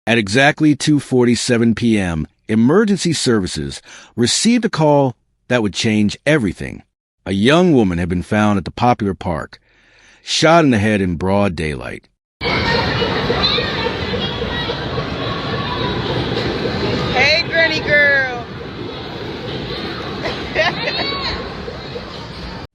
At exactly 2:47 p.m., emergency services received a call that would change everything. A young woman had been found at the popular park, shot in the head in broad daylight. Hey, granny girl.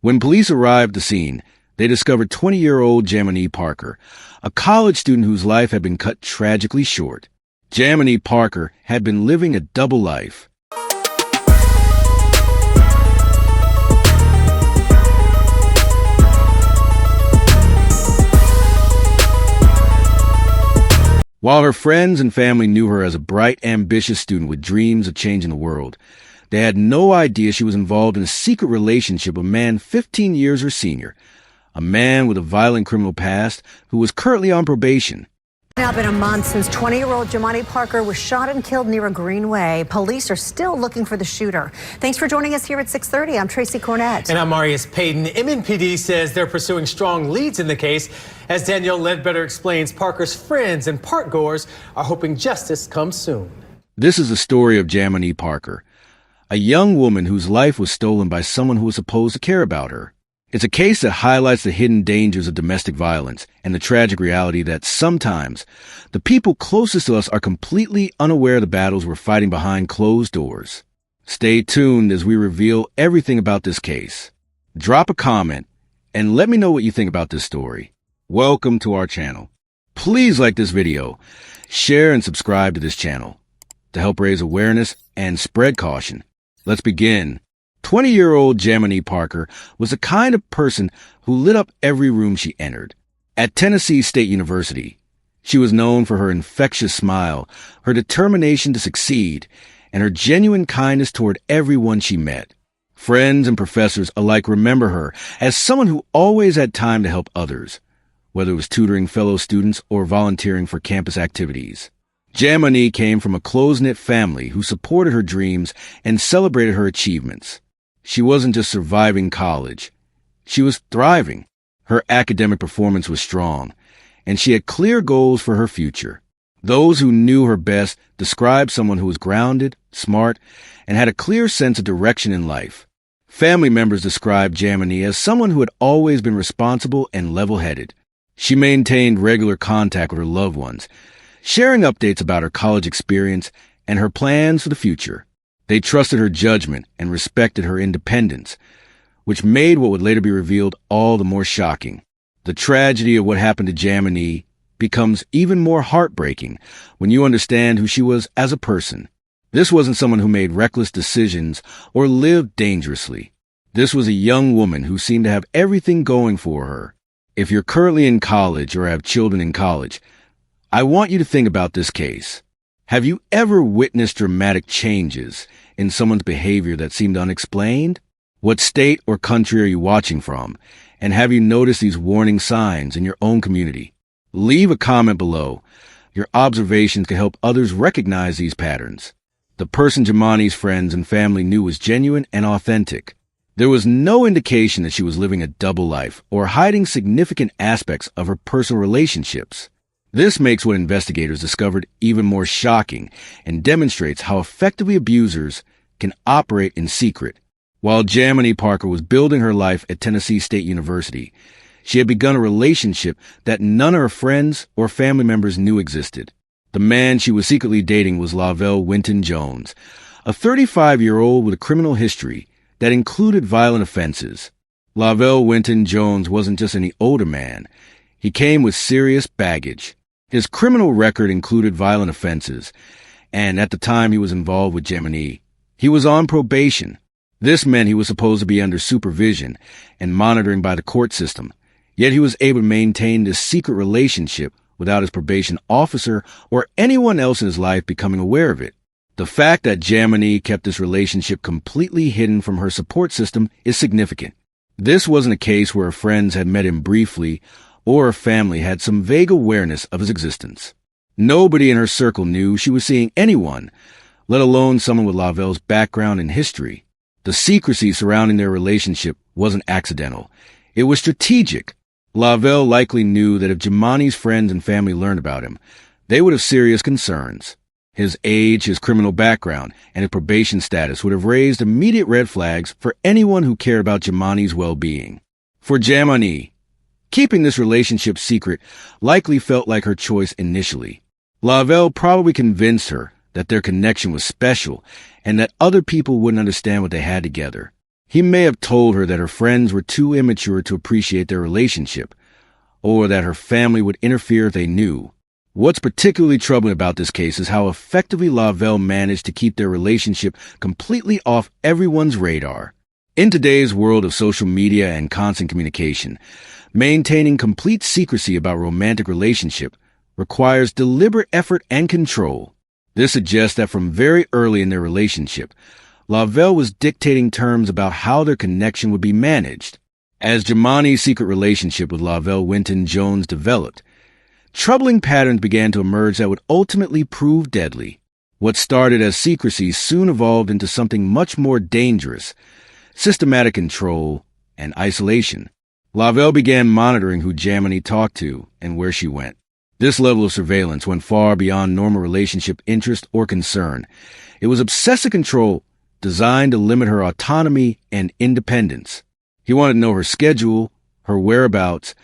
When police arrived at the scene, they discovered 20-year-old Jamani Parker, a college student whose life had been cut tragically short. Jamani Parker had been living a double life. While her friends and family knew her as a bright, ambitious student with dreams of changing the world, they had no idea she was involved in a secret relationship with a man 15 years her senior, a man with a violent criminal past who was currently on probation. Now been a month since 20-year-old Jamani Parker was shot and killed near a greenway. Police are still looking for the shooter. Thanks for joining us here at 6:30. I'm Tracy Cornett. And I'm Marius Payton. MNPD says they're pursuing strong leads in the case. As Danielle Ledbetter explains, Parker's friends and parkgoers are hoping justice comes soon. This is the story of Jamani Parker, a young woman whose life was stolen by someone who was supposed to care about her. It's a case that highlights the hidden dangers of domestic violence and the tragic reality that sometimes the people closest to us are completely unaware of the battles we're fighting behind closed doors. Stay tuned as we reveal everything about this case. Drop a comment and let me know what you think about this story. Welcome to our channel. Please like this video, share and subscribe to this channel to help raise awareness and spread caution. Let's begin. 20-year-old Jamani Parker was the kind of person who lit up every room she entered. At Tennessee State University, she was known for her infectious smile, her determination to succeed, and her genuine kindness toward everyone she met. Friends and professors alike remember her as someone who always had time to help others, whether it was tutoring fellow students or volunteering for campus activities. Jamani came from a close-knit family who supported her dreams and celebrated her achievements. She wasn't just surviving college. She was thriving. Her academic performance was strong, and she had clear goals for her future. Those who knew her best described someone who was grounded, smart, and had a clear sense of direction in life. Family members described Jamani as someone who had always been responsible and level-headed. She maintained regular contact with her loved ones, sharing updates about her college experience and her plans for the future. They trusted her judgment and respected her independence, which made what would later be revealed all the more shocking. The tragedy of what happened to Jamani becomes even more heartbreaking when you understand who she was as a person. This wasn't someone who made reckless decisions or lived dangerously. This was a young woman who seemed to have everything going for her. If you're currently in college or have children in college, I want you to think about this case. Have you ever witnessed dramatic changes in someone's behavior that seemed unexplained? What state or country are you watching from? And have you noticed these warning signs in your own community? Leave a comment below. Your observations can help others recognize these patterns. The person Jamani's friends and family knew was genuine and authentic. There was no indication that she was living a double life or hiding significant aspects of her personal relationships. This makes what investigators discovered even more shocking and demonstrates how effectively abusers can operate in secret. While Jamani Parker was building her life at Tennessee State University, she had begun a relationship that none of her friends or family members knew existed. The man she was secretly dating was Lavelle Winton Jones, a 35-year-old with a criminal history that included violent offenses. Lavelle Winton Jones wasn't just any older man. He came with serious baggage. His criminal record included violent offenses, and at the time he was involved with Jamani, he was on probation. This meant he was supposed to be under supervision and monitoring by the court system, yet he was able to maintain this secret relationship without his probation officer or anyone else in his life becoming aware of it. The fact that Jamani kept this relationship completely hidden from her support system is significant. This wasn't a case where her friends had met him briefly or her family had some vague awareness of his existence. Nobody in her circle knew she was seeing anyone, let alone someone with Lavelle's background and history. The secrecy surrounding their relationship wasn't accidental. It was strategic. Lavelle likely knew that if Jamani's friends and family learned about him, they would have serious concerns. His age, his criminal background, and his probation status would have raised immediate red flags for anyone who cared about Jamani's well-being. For Jamani, keeping this relationship secret likely felt like her choice initially. Lavelle probably convinced her that their connection was special and that other people wouldn't understand what they had together. He may have told her that her friends were too immature to appreciate their relationship, or that her family would interfere if they knew. What's particularly troubling about this case is how effectively Lavelle managed to keep their relationship completely off everyone's radar. In today's world of social media and constant communication, maintaining complete secrecy about romantic relationship requires deliberate effort and control. This suggests that from very early in their relationship, Lavelle was dictating terms about how their connection would be managed. As Jamani's secret relationship with Lavelle Winton Jones developed, troubling patterns began to emerge that would ultimately prove deadly. What started as secrecy soon evolved into something much more dangerous: systematic control and isolation. Lavelle began monitoring who Jamani talked to and where she went. This level of surveillance went far beyond normal relationship interest or concern. It was obsessive control designed to limit her autonomy and independence. He wanted to know her schedule, her whereabouts,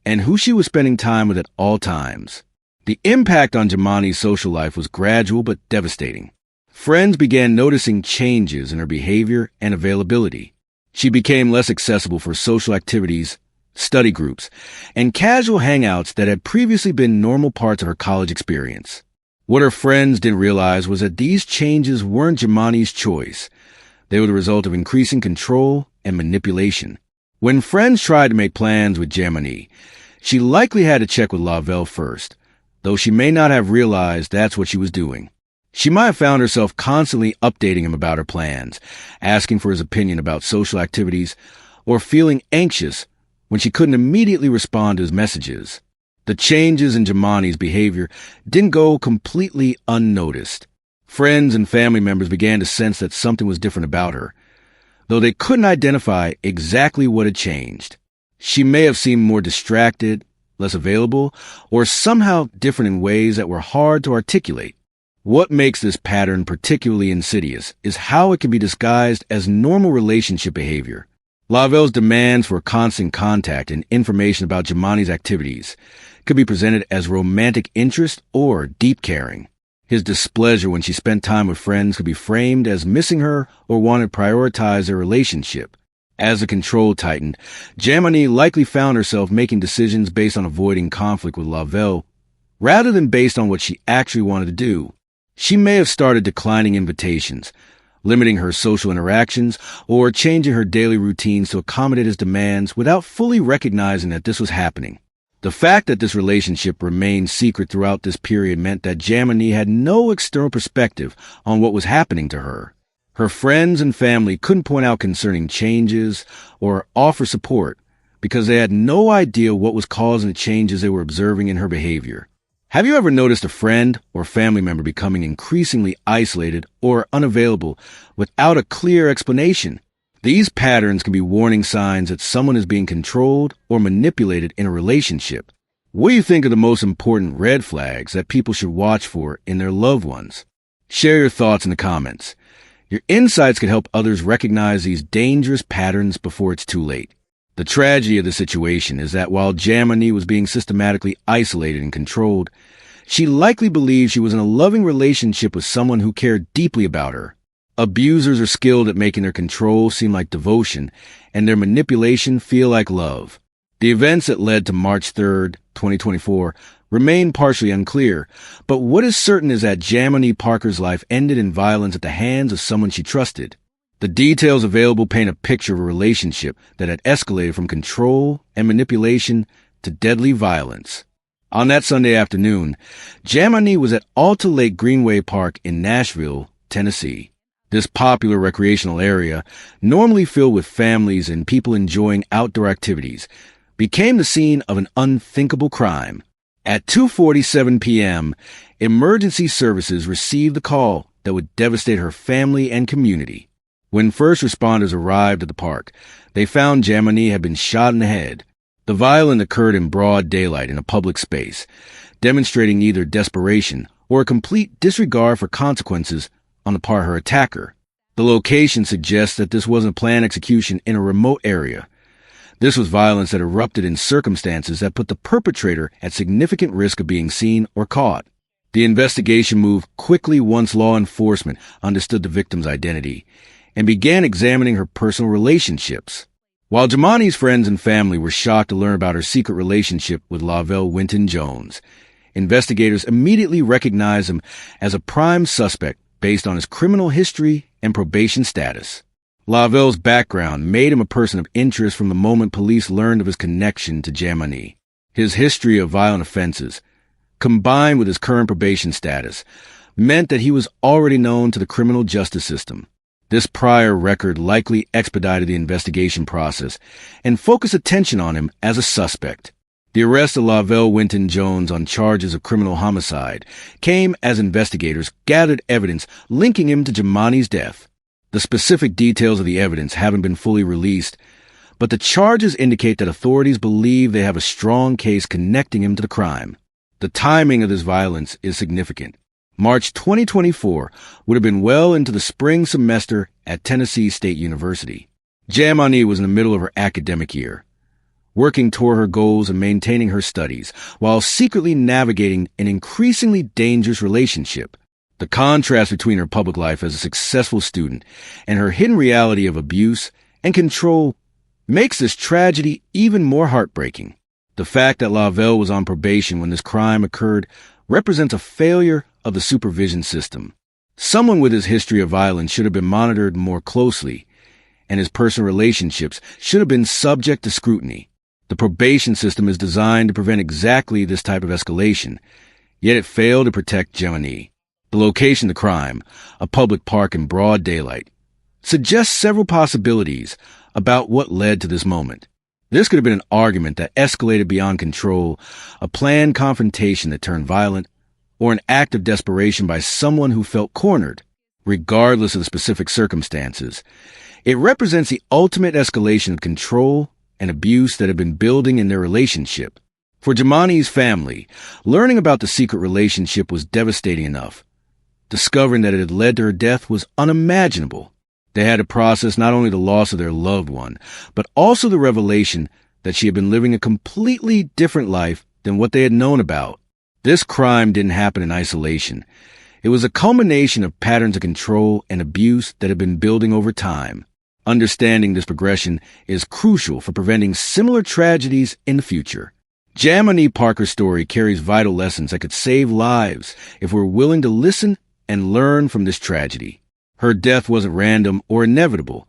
and who she was spending time with at all times. The impact on Jamani's social life was gradual but devastating. Friends began noticing changes in her behavior and availability. She became less accessible for social activities, study groups, and casual hangouts that had previously been normal parts of her college experience. What her friends didn't realize was that these changes weren't Jamani's choice. They were the result of increasing control and manipulation. When friends tried to make plans with Jamani, she likely had to check with Lavelle first, though she may not have realized that's what she was doing. She might have found herself constantly updating him about her plans, asking for his opinion about social activities, or feeling anxious when she couldn't immediately respond to his messages. The changes in Jamani's behavior didn't go completely unnoticed. Friends and family members began to sense that something was different about her, though they couldn't identify exactly what had changed. She may have seemed more distracted, less available, or somehow different in ways that were hard to articulate. What makes this pattern particularly insidious is how it can be disguised as normal relationship behavior. Lavelle's demands for constant contact and information about Jamani's activities could be presented as romantic interest or deep caring. His displeasure when she spent time with friends could be framed as missing her or wanting to prioritize their relationship. As the control tightened, Jamani likely found herself making decisions based on avoiding conflict with Lavelle, rather than based on what she actually wanted to do. She may have started declining invitations, limiting her social interactions, or changing her daily routines to accommodate his demands without fully recognizing that this was happening. The fact that this relationship remained secret throughout this period meant that Jamani had no external perspective on what was happening to her. Her friends and family couldn't point out concerning changes or offer support because they had no idea what was causing the changes they were observing in her behavior. Have you ever noticed a friend or family member becoming increasingly isolated or unavailable without a clear explanation? These patterns can be warning signs that someone is being controlled or manipulated in a relationship. What do you think are the most important red flags that people should watch for in their loved ones? Share your thoughts in the comments. Your insights can help others recognize these dangerous patterns before it's too late. The tragedy of the situation is that while Jamani was being systematically isolated and controlled, she likely believed she was in a loving relationship with someone who cared deeply about her. Abusers are skilled at making their control seem like devotion and their manipulation feel like love. The events that led to March 3rd, 2024 remain partially unclear, but what is certain is that Jamani Parker's life ended in violence at the hands of someone she trusted. The details available paint a picture of a relationship that had escalated from control and manipulation to deadly violence. On that Sunday afternoon, Jamani was at Alta Lake Greenway Park in Nashville, Tennessee. This popular recreational area, normally filled with families and people enjoying outdoor activities, became the scene of an unthinkable crime. At 2:47 p.m., emergency services received the call that would devastate her family and community. When first responders arrived at the park, they found Jamani had been shot in the head. The violence occurred in broad daylight in a public space. demonstrating either desperation or a complete disregard for consequences on the part of her attacker. The location suggests that this wasn't a planned execution in a remote area. This was violence that erupted in circumstances that put the perpetrator at significant risk of being seen or caught. The investigation moved quickly once law enforcement understood the victim's identity and began examining her personal relationships. While Jamani's friends and family were shocked to learn about her secret relationship with Lavelle Winton Jones, investigators immediately recognized him as a prime suspect based on his criminal history and probation status. Lavelle's background made him a person of interest from the moment police learned of his connection to Jamani. His history of violent offenses, combined with his current probation status, meant that he was already known to the criminal justice system. This prior record likely expedited the investigation process and focused attention on him as a suspect. The arrest of Lavelle Winton Jones on charges of criminal homicide came as investigators gathered evidence linking him to Jamani's death. The specific details of the evidence haven't been fully released, but the charges indicate that authorities believe they have a strong case connecting him to the crime. The timing of this violence is significant. March 2024 would have been well into the spring semester at Tennessee State University. Jamani was in the middle of her academic year, working toward her goals and maintaining her studies, while secretly navigating an increasingly dangerous relationship. The contrast between her public life as a successful student and her hidden reality of abuse and control makes this tragedy even more heartbreaking. The fact that Lavelle was on probation when this crime occurred represents a failure of the supervision system. Someone with his history of violence should have been monitored more closely, and his personal relationships should have been subject to scrutiny. The probation system is designed to prevent exactly this type of escalation, yet it failed to protect Jamani. The location of the crime, a public park in broad daylight, suggests several possibilities about what led to this moment. This could have been an argument that escalated beyond control, a planned confrontation that turned violent, or an act of desperation by someone who felt cornered. Regardless of the specific circumstances, it represents the ultimate escalation of control and abuse that had been building in their relationship. For Jamani's family, learning about the secret relationship was devastating enough. Discovering that it had led to her death was unimaginable. They had to process not only the loss of their loved one, but also the revelation that she had been living a completely different life than what they had known about. This crime didn't happen in isolation. It was a culmination of patterns of control and abuse that had been building over time. Understanding this progression is crucial for preventing similar tragedies in the future. Jamani Parker's story carries vital lessons that could save lives if we're willing to listen and learn from this tragedy. Her death wasn't random or inevitable.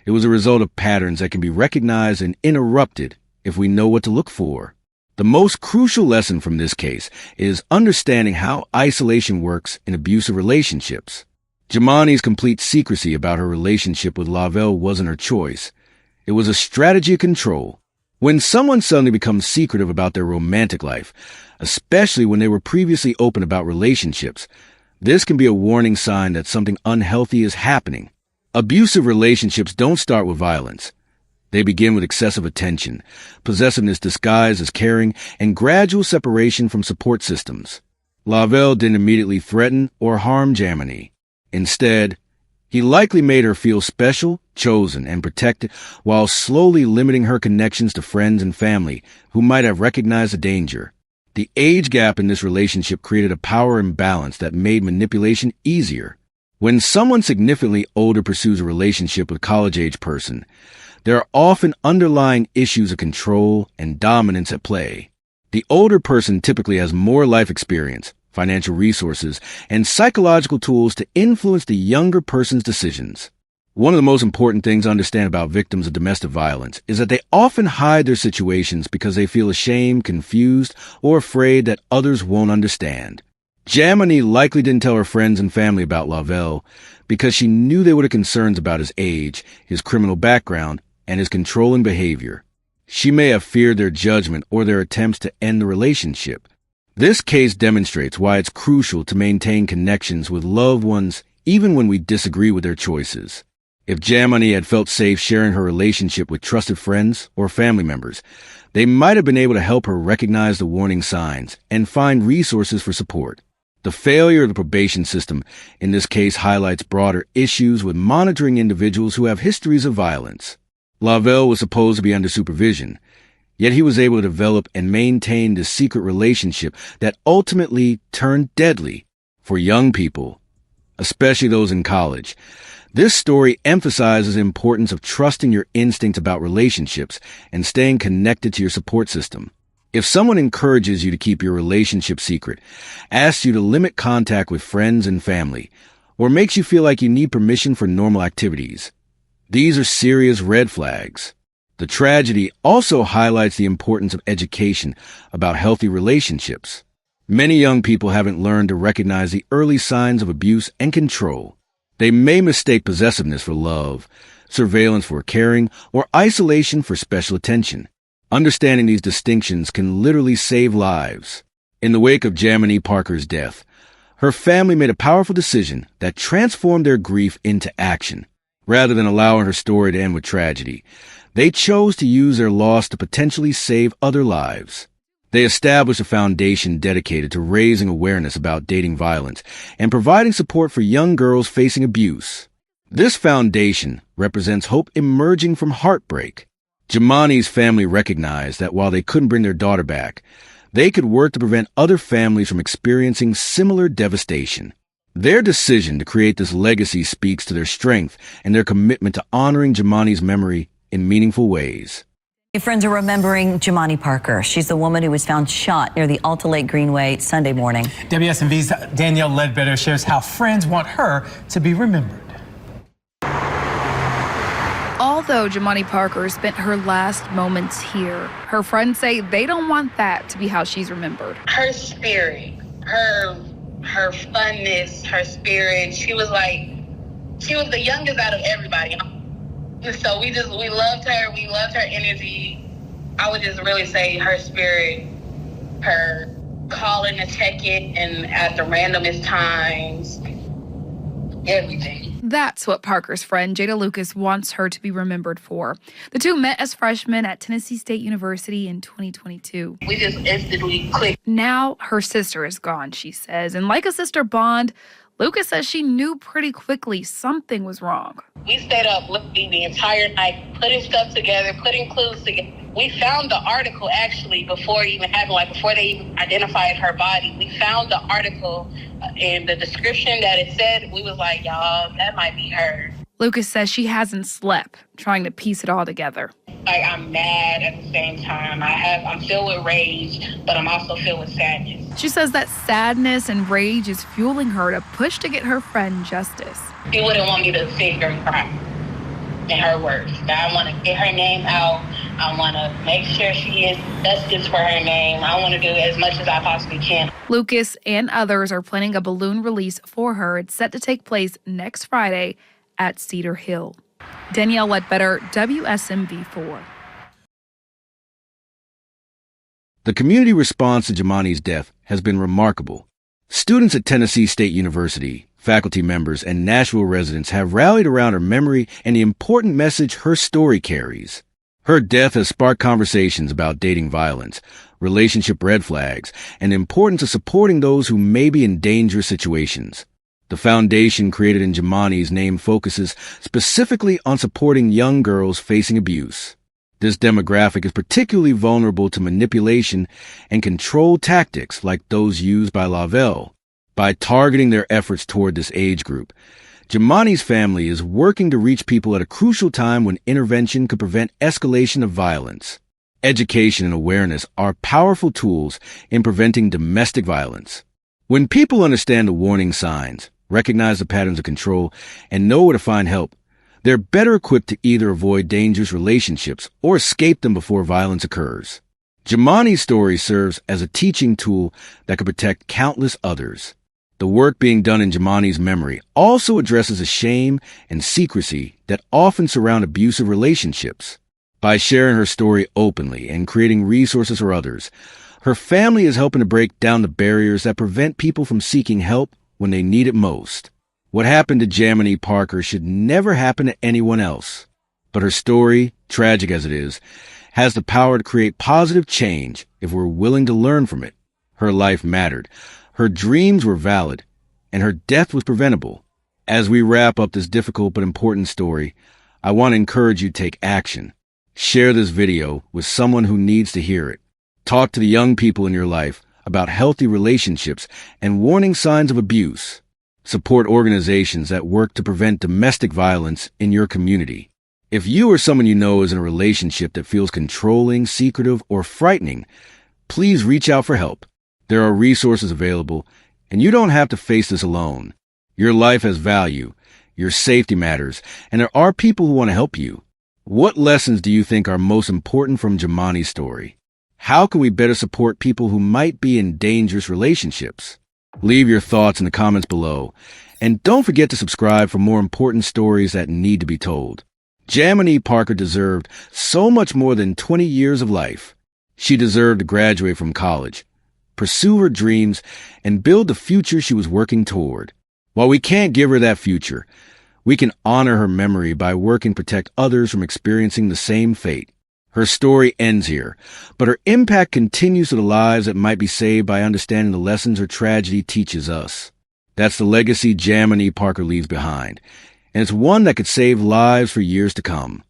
It was a result of patterns that can be recognized and interrupted if we know what to look for. The most crucial lesson from this case is understanding how isolation works in abusive relationships. Jamani's complete secrecy about her relationship with Lavelle wasn't her choice. It was a strategy of control. When someone suddenly becomes secretive about their romantic life, especially when they were previously open about relationships, this can be a warning sign that something unhealthy is happening. Abusive relationships don't start with violence. They begin with excessive attention, possessiveness disguised as caring, and gradual separation from support systems. Lavelle didn't immediately threaten or harm Jamani. Instead, he likely made her feel special, chosen, and protected while slowly limiting her connections to friends and family who might have recognized the danger. The age gap in this relationship created a power imbalance that made manipulation easier. When someone significantly older pursues a relationship with a college-age person, there are often underlying issues of control and dominance at play. The older person typically has more life experience, financial resources, and psychological tools to influence the younger person's decisions. One of the most important things to understand about victims of domestic violence is that they often hide their situations because they feel ashamed, confused, or afraid that others won't understand. Jamani likely didn't tell her friends and family about Lavelle because she knew they would have concerns about his age, his criminal background, and his controlling behavior. She may have feared their judgment or their attempts to end the relationship. This case demonstrates why it's crucial to maintain connections with loved ones even when we disagree with their choices. If Jamani had felt safe sharing her relationship with trusted friends or family members, they might have been able to help her recognize the warning signs and find resources for support. The failure of the probation system in this case highlights broader issues with monitoring individuals who have histories of violence. Lavelle was supposed to be under supervision, yet he was able to develop and maintain this secret relationship that ultimately turned deadly for young people, especially those in college. This story emphasizes the importance of trusting your instincts about relationships and staying connected to your support system. If someone encourages you to keep your relationship secret, asks you to limit contact with friends and family, or makes you feel like you need permission for normal activities, these are serious red flags. The tragedy also highlights the importance of education about healthy relationships. Many young people haven't learned to recognize the early signs of abuse and control. They may mistake possessiveness for love, surveillance for caring, or isolation for special attention. Understanding these distinctions can literally save lives. In the wake of Jamani Parker's death, her family made a powerful decision that transformed their grief into action. Rather than allowing her story to end with tragedy, they chose to use their loss to potentially save other lives. They established a foundation dedicated to raising awareness about dating violence and providing support for young girls facing abuse. This foundation represents hope emerging from heartbreak. Jamani's family recognized that while they couldn't bring their daughter back, they could work to prevent other families from experiencing similar devastation. Their decision to create this legacy speaks to their strength and their commitment to honoring Jamani's memory in meaningful ways. Friends are remembering Jamani Parker. She's the woman who was found shot near the Alta Lake Greenway Sunday morning. WSMV's Danielle Ledbetter shares how friends want her to be remembered. Although Jamani Parker spent her last moments here, her friends say they don't want that to be how she's remembered. Her spirit, her funness, her spirit. She was the youngest out of everybody. So we loved her. We loved her energy. I would just really say her spirit, her calling to check it and at the randomest times, everything. That's what Parker's friend Jada Lucas wants her to be remembered for. The two met as freshmen at Tennessee State University in 2022. We just instantly clicked. Now her sister is gone, she says, and like a sister bond, Lucas says she knew pretty quickly something was wrong. We stayed up looking the entire night, putting stuff together, putting clues together. We found the article actually before it even happened, before they even identified her body. We found the article and the description that it said. We was like, y'all, that might be her. Lucas says she hasn't slept, trying to piece it all together. I'm mad at the same time. I'm filled with rage, but I'm also filled with sadness. She says that sadness and rage is fueling her to push to get her friend justice. She wouldn't want me to save her crime, in her words. I want to get her name out. I want to make sure she is justice for her name. I want to do as much as I possibly can. Lucas and others are planning a balloon release for her. It's set to take place next Friday at Cedar Hill. Danielle Ledbetter, WSMV4. The community response to Jamani's death has been remarkable. Students at Tennessee State University, faculty members, and Nashville residents have rallied around her memory and the important message her story carries. Her death has sparked conversations about dating violence, relationship red flags, and the importance of supporting those who may be in dangerous situations. The foundation created in Jamani's name focuses specifically on supporting young girls facing abuse. This demographic is particularly vulnerable to manipulation and control tactics like those used by Lavelle. By targeting their efforts toward this age group, Jamani's family is working to reach people at a crucial time when intervention could prevent escalation of violence. Education and awareness are powerful tools in preventing domestic violence. When people understand the warning signs, recognize the patterns of control, and know where to find help, they're better equipped to either avoid dangerous relationships or escape them before violence occurs. Jamani's story serves as a teaching tool that could protect countless others. The work being done in Jamani's memory also addresses the shame and secrecy that often surround abusive relationships. By sharing her story openly and creating resources for others, her family is helping to break down the barriers that prevent people from seeking help when they need it most. What happened to Jamani Parker should never happen to anyone else. But her story, tragic as it is, has the power to create positive change if we're willing to learn from it. Her life mattered. Her dreams were valid, and her death was preventable. As we wrap up this difficult but important story, I want to encourage you to take action. Share this video with someone who needs to hear it. Talk to the young people in your life about healthy relationships and warning signs of abuse. Support organizations that work to prevent domestic violence in your community. If you or someone you know is in a relationship that feels controlling, secretive, or frightening, please reach out for help. There are resources available, and you don't have to face this alone. Your life has value, your safety matters, and there are people who want to help you. What lessons do you think are most important from Jamani's story? How can we better support people who might be in dangerous relationships? Leave your thoughts in the comments below, and don't forget to subscribe for more important stories that need to be told. Jamani Parker deserved so much more than 20 years of life. She deserved to graduate from college, pursue her dreams, and build the future she was working toward. While we can't give her that future, we can honor her memory by working to protect others from experiencing the same fate. Her story ends here, but her impact continues to the lives that might be saved by understanding the lessons her tragedy teaches us. That's the legacy Jamani Parker leaves behind, and it's one that could save lives for years to come.